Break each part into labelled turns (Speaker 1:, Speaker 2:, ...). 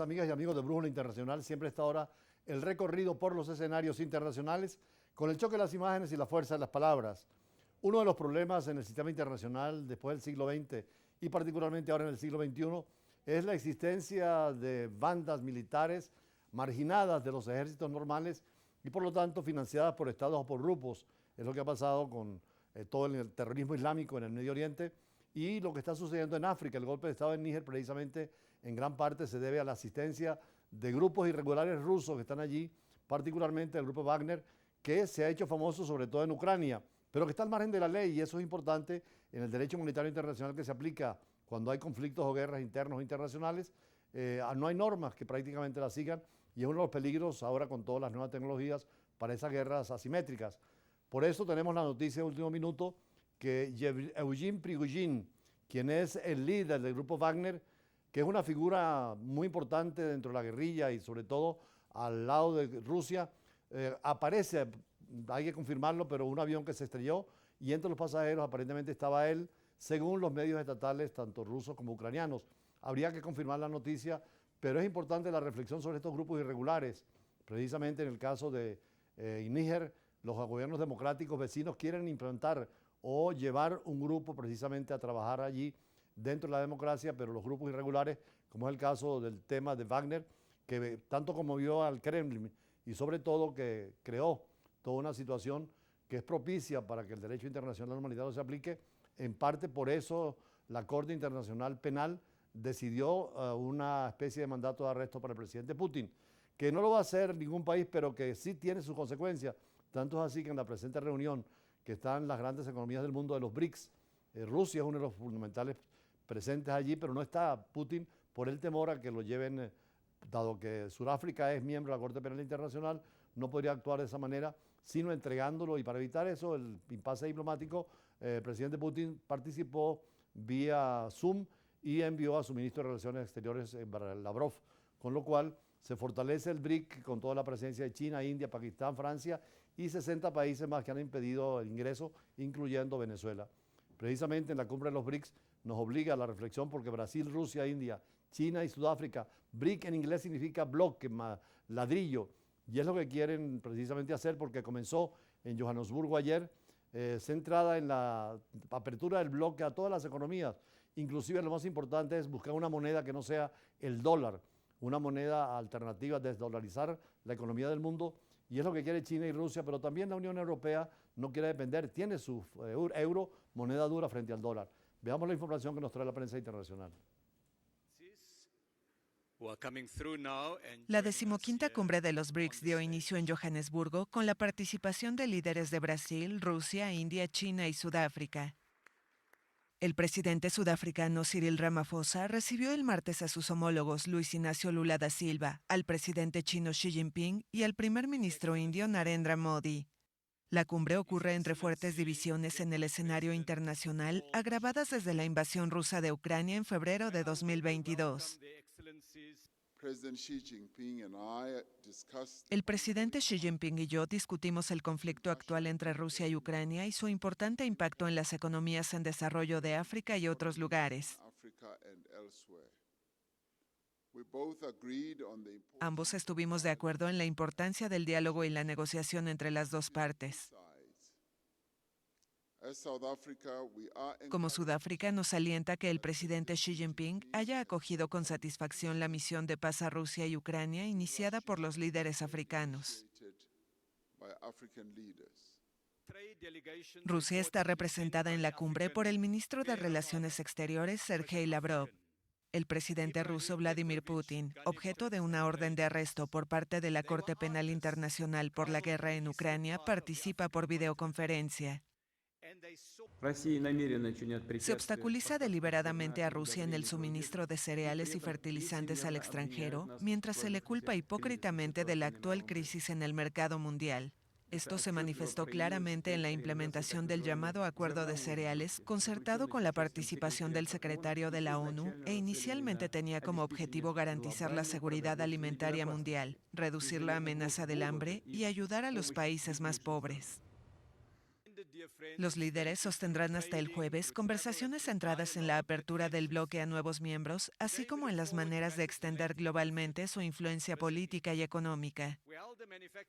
Speaker 1: Amigas y amigos de Brújula Internacional, siempre está ahora el recorrido por los escenarios internacionales con el choque de las imágenes y la fuerza de las palabras. Uno de los problemas en el sistema internacional después del siglo XX y particularmente ahora en el siglo XXI es la existencia de bandas militares marginadas de los ejércitos normales y por lo tanto financiadas por estados o por grupos. Es lo que ha pasado con todo el terrorismo islámico en el Medio Oriente y lo que está sucediendo en África. El golpe de Estado en Níger precisamente en gran parte se debe a la asistencia de grupos irregulares rusos que están allí, particularmente el grupo Wagner, que se ha hecho famoso sobre todo en Ucrania, pero que está al margen de la ley, y eso es importante en el derecho humanitario internacional que se aplica cuando hay conflictos o guerras internos o internacionales. No hay normas que prácticamente las sigan, y es uno de los peligros ahora con todas las nuevas tecnologías para esas guerras asimétricas. Por eso tenemos la noticia de último minuto que Yevgeny Prigozhin, quien es el líder del grupo Wagner, que es una figura muy importante dentro de la guerrilla y sobre todo al lado de Rusia, aparece, hay que confirmarlo, pero un avión que se estrelló y entre los pasajeros aparentemente estaba él, según los medios estatales, tanto rusos como ucranianos. Habría que confirmar la noticia, pero es importante la reflexión sobre estos grupos irregulares. Precisamente en el caso de Níger, los gobiernos democráticos vecinos quieren implantar o llevar un grupo precisamente a trabajar allí dentro de la democracia, pero los grupos irregulares, como es el caso del tema de Wagner, que tanto conmovió al Kremlin y sobre todo que creó toda una situación que es propicia para que el derecho internacional humanitario se aplique. En parte por eso la Corte Internacional Penal decidió una especie de mandato de arresto para el presidente Putin, que no lo va a hacer ningún país, pero que sí tiene sus consecuencias. Tanto es así que en la presente reunión, que están las grandes economías del mundo de los BRICS, Rusia es uno de los fundamentales presentes allí, pero no está Putin por el temor a que lo lleven, dado que Sudáfrica es miembro de la Corte Penal Internacional, no podría actuar de esa manera, sino entregándolo, y para evitar eso, el impasse diplomático, el presidente Putin participó vía Zoom y envió a su ministro de Relaciones Exteriores, Lavrov, con lo cual se fortalece el BRIC con toda la presencia de China, India, Pakistán, Francia y 60 países más que han impedido el ingreso, incluyendo Venezuela. Precisamente en la cumbre de los BRICS nos obliga a la reflexión porque Brasil, Rusia, India, China y Sudáfrica, BRIC en inglés significa bloque, ladrillo, y es lo que quieren precisamente hacer porque comenzó en Johannesburgo ayer, centrada en la apertura del bloque a todas las economías. Inclusive lo más importante es buscar una moneda que no sea el dólar, una moneda alternativa, desdolarizar la economía del mundo, y es lo que quiere China y Rusia, pero también la Unión Europea no quiere depender, tiene su euro, moneda dura frente al dólar. Veamos la información que nos trae la prensa internacional.
Speaker 2: La 15ª cumbre de los BRICS dio inicio en Johannesburgo con la participación de líderes de Brasil, Rusia, India, China y Sudáfrica. El presidente sudafricano Cyril Ramaphosa recibió el martes a sus homólogos Luis Inácio Lula da Silva, al presidente chino Xi Jinping y al primer ministro indio Narendra Modi. La cumbre ocurre entre fuertes divisiones en el escenario internacional, agravadas desde la invasión rusa de Ucrania en febrero de 2022. El presidente Xi Jinping y yo discutimos el conflicto actual entre Rusia y Ucrania y su importante impacto en las economías en desarrollo de África y otros lugares. Ambos estuvimos de acuerdo en la importancia del diálogo y la negociación entre las dos partes. Como Sudáfrica, nos alienta que el presidente Xi Jinping haya acogido con satisfacción la misión de paz a Rusia y Ucrania iniciada por los líderes africanos. Rusia está representada en la cumbre por el ministro de Relaciones Exteriores, Sergei Lavrov. El presidente ruso Vladimir Putin, objeto de una orden de arresto por parte de la Corte Penal Internacional por la guerra en Ucrania, participa por videoconferencia. Se obstaculiza deliberadamente a Rusia en el suministro de cereales y fertilizantes al extranjero, mientras se le culpa hipócritamente de la actual crisis en el mercado mundial. Esto se manifestó claramente en la implementación del llamado Acuerdo de Cereales, concertado con la participación del secretario de la ONU, e inicialmente tenía como objetivo garantizar la seguridad alimentaria mundial, reducir la amenaza del hambre y ayudar a los países más pobres. Los líderes sostendrán hasta el jueves conversaciones centradas en la apertura del bloque a nuevos miembros, así como en las maneras de extender globalmente su influencia política y económica.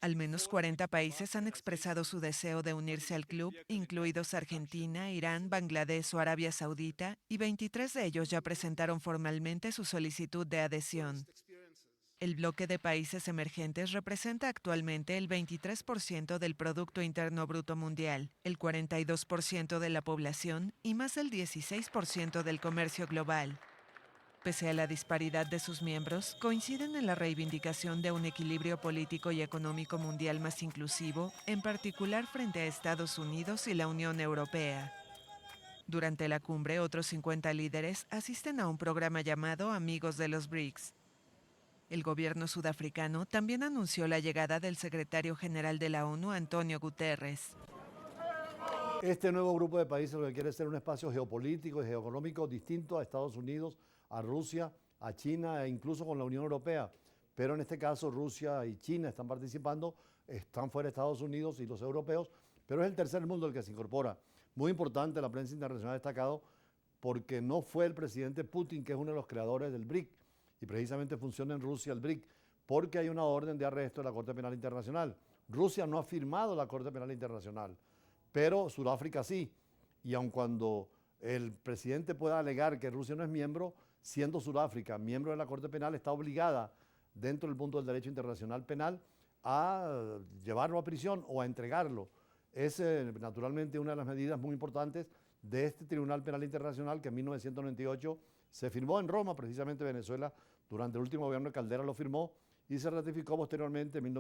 Speaker 2: Al menos 40 países han expresado su deseo de unirse al club, incluidos Argentina, Irán, Bangladesh o Arabia Saudita, y 23 de ellos ya presentaron formalmente su solicitud de adhesión. El bloque de países emergentes representa actualmente el 23% del Producto Interno Bruto Mundial, el 42% de la población y más del 16% del comercio global. Pese a la disparidad de sus miembros, coinciden en la reivindicación de un equilibrio político y económico mundial más inclusivo, en particular frente a Estados Unidos y la Unión Europea. Durante la cumbre, otros 50 líderes asisten a un programa llamado Amigos de los BRICS. El gobierno sudafricano también anunció la llegada del secretario general de la ONU, Antonio Guterres.
Speaker 1: Este nuevo grupo de países lo que quiere es ser un espacio geopolítico y geoeconómico distinto a Estados Unidos, a Rusia, a China e incluso con la Unión Europea. Pero en este caso Rusia y China están participando, están fuera de Estados Unidos y los europeos, pero es el tercer mundo el que se incorpora. Muy importante, la prensa internacional ha destacado porque no fue el presidente Putin, que es uno de los creadores del BRIC, y precisamente funciona en Rusia el BRIC, porque hay una orden de arresto de la Corte Penal Internacional. Rusia no ha firmado la Corte Penal Internacional, pero Sudáfrica sí. Y aun cuando el presidente pueda alegar que Rusia no es miembro, siendo Sudáfrica miembro de la Corte Penal, está obligada, dentro del punto del derecho internacional penal, a llevarlo a prisión o a entregarlo. Es naturalmente una de las medidas muy importantes de este Tribunal Penal Internacional que en 1998 se firmó en Roma. Precisamente Venezuela durante el último gobierno de Caldera lo firmó y se ratificó posteriormente en el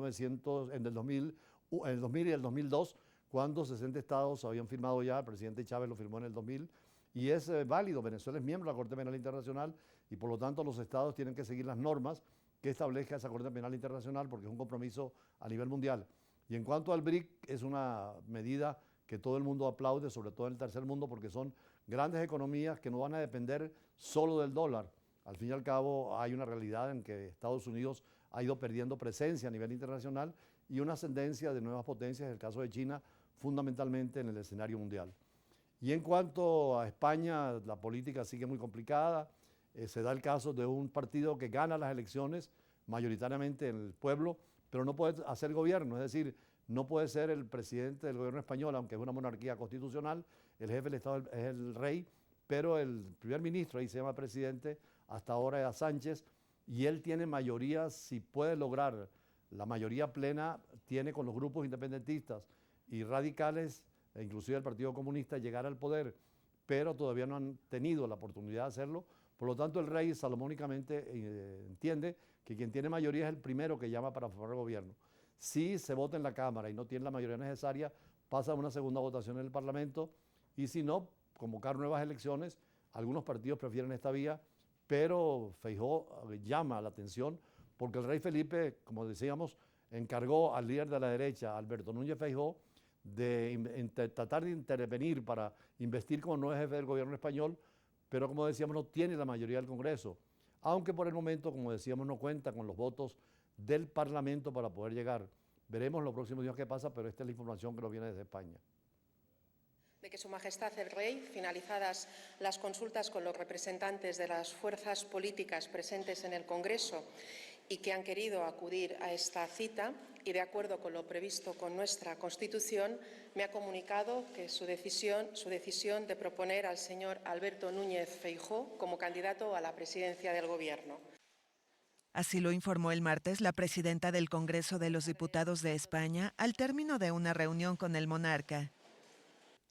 Speaker 1: 2000 y el 2002, cuando 60 estados habían firmado ya. El presidente Chávez lo firmó en el 2000 y es válido. Venezuela es miembro de la Corte Penal Internacional y por lo tanto los estados tienen que seguir las normas que establezca esa Corte Penal Internacional porque es un compromiso a nivel mundial. Y en cuanto al BRIC, es una medida que todo el mundo aplaude, sobre todo en el tercer mundo, porque son grandes economías que no van a depender solo del dólar. Al fin y al cabo hay una realidad en que Estados Unidos ha ido perdiendo presencia a nivel internacional y una ascendencia de nuevas potencias, en el caso de China, fundamentalmente en el escenario mundial. Y en cuanto a España, la política sigue muy complicada. Se da el caso de un partido que gana las elecciones mayoritariamente en el pueblo, pero no puede hacer gobierno, es decir, no puede ser el presidente del gobierno español, aunque es una monarquía constitucional, el jefe del Estado es el rey, pero el primer ministro, ahí se llama presidente, hasta ahora es Sánchez, y él tiene mayoría, si puede lograr la mayoría plena, tiene con los grupos independentistas y radicales, e inclusive el Partido Comunista, llegar al poder, pero todavía no han tenido la oportunidad de hacerlo. Por lo tanto, el rey salomónicamente entiende que quien tiene mayoría es el primero que llama para formar el gobierno. Si se vota en la Cámara y no tiene la mayoría necesaria, pasa a una segunda votación en el Parlamento y si no, convocar nuevas elecciones. Algunos partidos prefieren esta vía, pero Feijóo llama la atención porque el rey Felipe, como decíamos, encargó al líder de la derecha, Alberto Núñez Feijóo, de tratar de intervenir para investir como nuevo jefe del gobierno español, pero como decíamos no tiene la mayoría del Congreso, aunque por el momento, como decíamos, no cuenta con los votos del Parlamento para poder llegar. Veremos los próximos días qué pasa, pero esta es la información que nos viene desde España.
Speaker 3: De que Su Majestad el Rey, finalizadas las consultas con los representantes de las fuerzas políticas presentes en el Congreso y que han querido acudir a esta cita, y de acuerdo con lo previsto con nuestra Constitución, me ha comunicado que su decisión de proponer al señor Alberto Núñez Feijóo como candidato a la presidencia del Gobierno.
Speaker 2: Así lo informó el martes la presidenta del Congreso de los Diputados de España al término de una reunión con el monarca.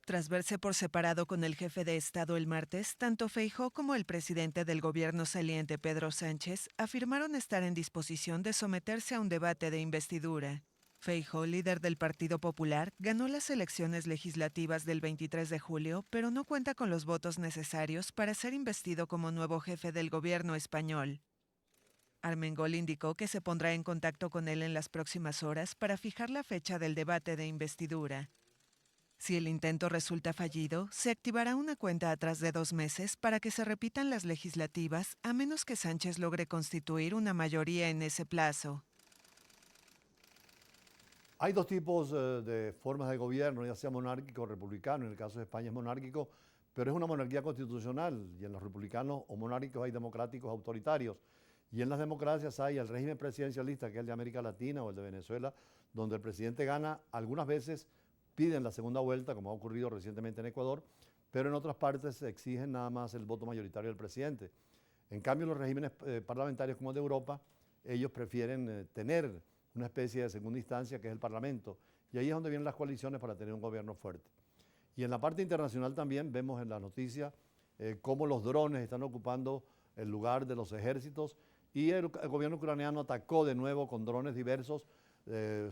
Speaker 2: Tras verse por separado con el jefe de Estado el martes, tanto Feijóo como el presidente del gobierno saliente, Pedro Sánchez, afirmaron estar en disposición de someterse a un debate de investidura. Feijóo, líder del Partido Popular, ganó las elecciones legislativas del 23 de julio, pero no cuenta con los votos necesarios para ser investido como nuevo jefe del gobierno español. Armengol indicó que se pondrá en contacto con él en las próximas horas para fijar la fecha del debate de investidura. Si el intento resulta fallido, se activará una cuenta atrás de 2 meses para que se repitan las legislativas, a menos que Sánchez logre constituir una mayoría en ese plazo.
Speaker 1: Hay dos tipos de formas de gobierno, ya sea monárquico o republicano. En el caso de España es monárquico, pero es una monarquía constitucional. Y en los republicanos o monárquicos hay democráticos autoritarios. Y en las democracias hay el régimen presidencialista, que es el de América Latina o el de Venezuela, donde el presidente gana. Algunas veces piden la segunda vuelta, como ha ocurrido recientemente en Ecuador, pero en otras partes se exigen nada más el voto mayoritario del presidente. En cambio, los regímenes parlamentarios como el de Europa, ellos prefieren tener una especie de segunda instancia que es el Parlamento. Y ahí es donde vienen las coaliciones para tener un gobierno fuerte. Y en la parte internacional también vemos en la noticia cómo los drones están ocupando el lugar de los ejércitos y el gobierno ucraniano atacó de nuevo con drones diversos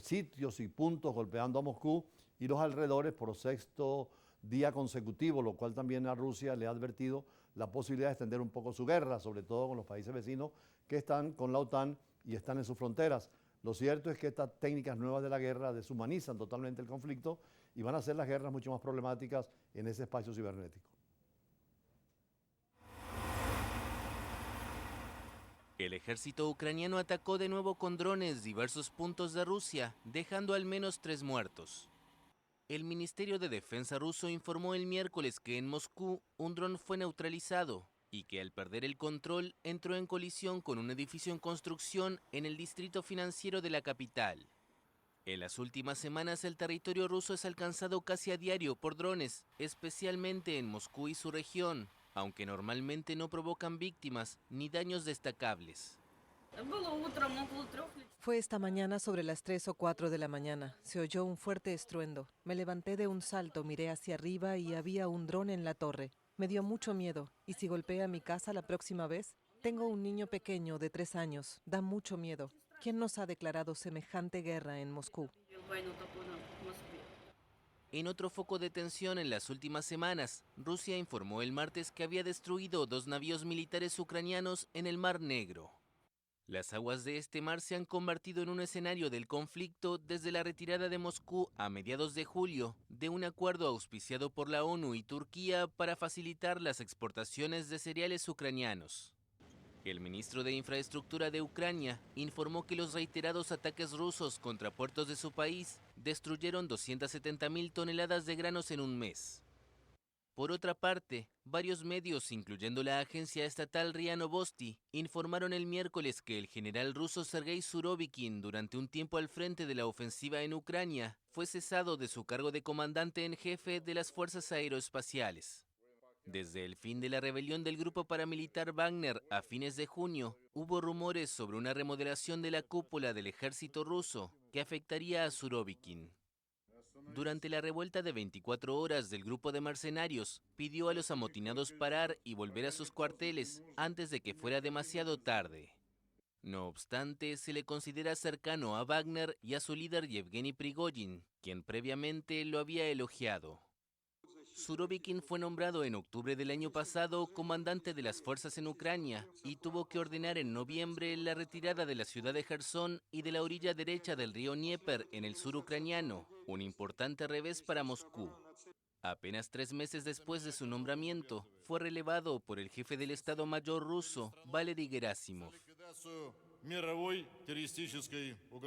Speaker 1: sitios y puntos golpeando a Moscú y los alrededores por sexto día consecutivo, lo cual también a Rusia le ha advertido la posibilidad de extender un poco su guerra, sobre todo con los países vecinos que están con la OTAN y están en sus fronteras. Lo cierto es que estas técnicas nuevas de la guerra deshumanizan totalmente el conflicto y van a hacer las guerras mucho más problemáticas en ese espacio cibernético.
Speaker 4: El ejército ucraniano atacó de nuevo con drones diversos puntos de Rusia, dejando al menos 3 muertos. El Ministerio de Defensa ruso informó el miércoles que en Moscú un dron fue neutralizado y que al perder el control entró en colisión con un edificio en construcción en el distrito financiero de la capital. En las últimas semanas el territorio ruso es alcanzado casi a diario por drones, especialmente en Moscú y su región, aunque normalmente no provocan víctimas ni daños destacables.
Speaker 5: Fue esta mañana sobre las 3 o 4 de la mañana. Se oyó un fuerte estruendo. Me levanté de un salto, miré hacia arriba y había un dron en la torre. Me dio mucho miedo. ¿Y si golpea mi casa la próxima vez? Tengo un niño pequeño de 3 años. Da mucho miedo. ¿Quién nos ha declarado semejante guerra en Moscú?
Speaker 4: En otro foco de tensión en las últimas semanas, Rusia informó el martes que había destruido 2 navíos militares ucranianos en el Mar Negro. Las aguas de este mar se han convertido en un escenario del conflicto desde la retirada de Moscú a mediados de julio de un acuerdo auspiciado por la ONU y Turquía para facilitar las exportaciones de cereales ucranianos. El ministro de Infraestructura de Ucrania informó que los reiterados ataques rusos contra puertos de su país destruyeron 270.000 toneladas de granos en un mes. Por otra parte, varios medios, incluyendo la agencia estatal RIA Novosti, informaron el miércoles que el general ruso Sergei Surovikin, durante un tiempo al frente de la ofensiva en Ucrania, fue cesado de su cargo de comandante en jefe de las fuerzas aeroespaciales. Desde el fin de la rebelión del grupo paramilitar Wagner a fines de junio, hubo rumores sobre una remodelación de la cúpula del ejército ruso que afectaría a Surovikin. Durante la revuelta de 24 horas del grupo de mercenarios, pidió a los amotinados parar y volver a sus cuarteles antes de que fuera demasiado tarde. No obstante, se le considera cercano a Wagner y a su líder Yevgeny Prigozhin, quien previamente lo había elogiado. Surovikin fue nombrado en octubre del año pasado comandante de las fuerzas en Ucrania y tuvo que ordenar en noviembre la retirada de la ciudad de Jersón y de la orilla derecha del río Dnieper en el sur ucraniano, un importante revés para Moscú. Apenas 3 meses después de su nombramiento, fue relevado por el jefe del Estado Mayor ruso, Valery Gerasimov.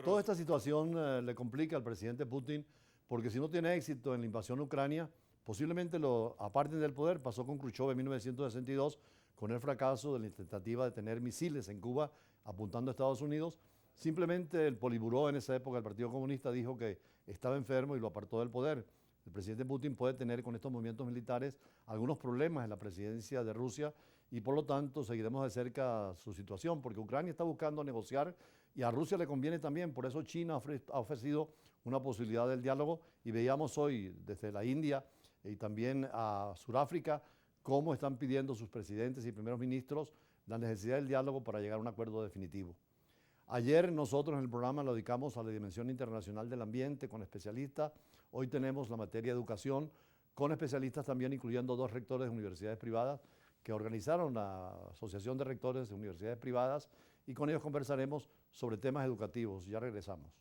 Speaker 1: Toda esta situación le complica al presidente Putin porque si no tiene éxito en la invasión a Ucrania, posiblemente lo aparten del poder. Pasó con Khrushchev en 1962 con el fracaso de la tentativa de tener misiles en Cuba apuntando a Estados Unidos. Simplemente el Politburó en esa época, el Partido Comunista, dijo que estaba enfermo y lo apartó del poder. El presidente Putin puede tener con estos movimientos militares algunos problemas en la presidencia de Rusia y por lo tanto seguiremos de cerca su situación porque Ucrania está buscando negociar y a Rusia le conviene también. Por eso China ha ofrecido una posibilidad del diálogo y veíamos hoy desde la India y también a Sudáfrica cómo están pidiendo sus presidentes y primeros ministros la necesidad del diálogo para llegar a un acuerdo definitivo. Ayer nosotros en el programa lo dedicamos a la dimensión internacional del ambiente con especialistas. Hoy tenemos la materia de educación con especialistas también, incluyendo 2 rectores de universidades privadas que organizaron la Asociación de Rectores de Universidades Privadas y con ellos conversaremos sobre temas educativos. Ya regresamos.